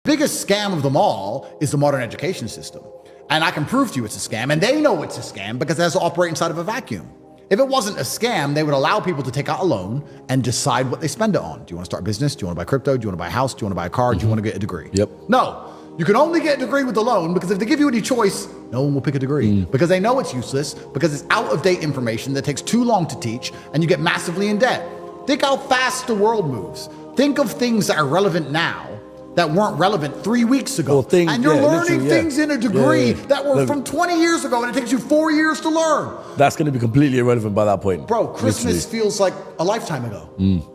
Biggest scam of them all is the modern education system. And I can prove to you it's a scam, and they know it's a scam because it has to operate inside of a vacuum. If it wasn't a scam, they would allow people to take out a loan and decide what they spend it on. Do you want to start a business? Do you want to buy crypto? Do you want to buy a house? Do you want to buy a car? Do you want to get a degree? Yep. No, you can only get a degree with the loan because if they give you any choice, no one will pick a degree because they know it's useless, because it's out of date information that takes too long to teach and you get massively in debt. Think how fast the world moves. Think of things that are relevant now that weren't relevant 3 weeks ago. And you're learning things in a degree that were from 20 years ago, and it takes you 4 years to learn. That's going to be completely irrelevant by that point. Bro, Christmas feels like a lifetime ago.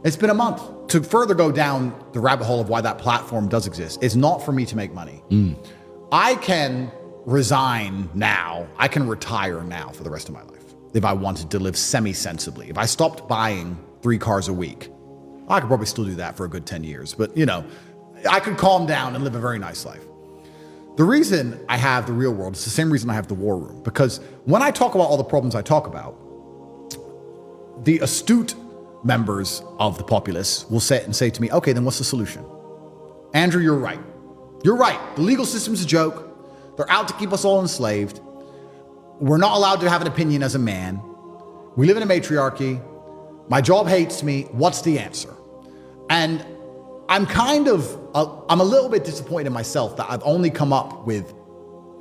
It's been a month. To further go down the rabbit hole of why that platform does exist, it's not for me to make money. I can resign now. I can retire now for the rest of my life if I wanted to live semi-sensibly. If I stopped buying 3 cars a week, I could probably still do that for a good 10 years. But, you know, I could calm down and live a very nice life. The reason I have the real world is the same reason I have the war room. Because when I talk about all the problems I talk about, the astute members of the populace will sit and say to me, okay, then what's the solution? Andrew, you're right. You're right. The legal system's a joke. They're out to keep us all enslaved. We're not allowed to have an opinion as a man. We live in a matriarchy. My job hates me. What's the answer? And I'm a little bit disappointed in myself that I've only come up with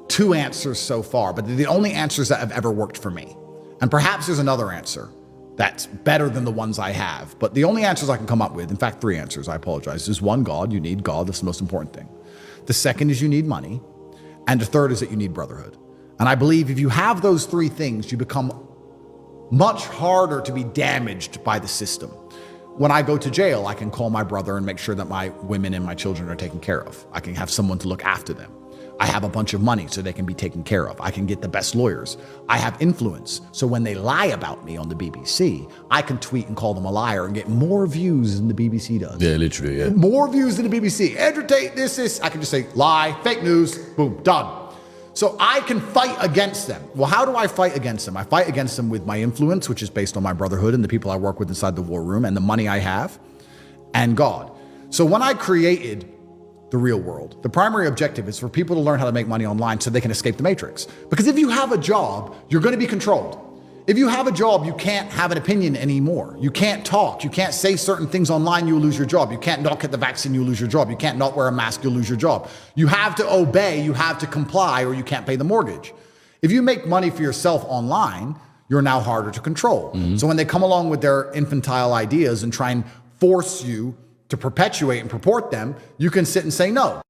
2 answers so far, but they're the only answers that have ever worked for me. And perhaps there's another answer that's better than the ones I have. But the only answers I can come up with, in fact, 3 answers, I apologize. There's one, God. You need God. That's the most important thing. The second is you need money. And the third is that you need brotherhood. And I believe if you have those 3 things, you become much harder to be damaged by the system. When I go to jail, I can call my brother and make sure that my women and my children are taken care of. I can have someone to look after them. I have a bunch of money so they can be taken care of. I can get the best lawyers. I have influence. So when they lie about me on the BBC, I can tweet and call them a liar and get more views than the BBC does. Yeah, literally, yeah. More views than the BBC. Andrew Tate, this. I can just say, lie, fake news, boom, done. So I can fight against them. Well, how do I fight against them? I fight against them with my influence, which is based on my brotherhood and the people I work with inside the war room and the money I have, and God. So when I created the real world, the primary objective is for people to learn how to make money online so they can escape the matrix. Because if you have a job, you're going to be controlled. If you have a job, you can't have an opinion anymore. You can't talk. You can't say certain things online, you'll lose your job. You can't not get the vaccine, you'll lose your job. You can't not wear a mask, you'll lose your job. You have to obey, you have to comply, or you can't pay the mortgage. If you make money for yourself online, you're now harder to control. So when they come along with their infantile ideas and try and force you to perpetuate and purport them, you can sit and say no.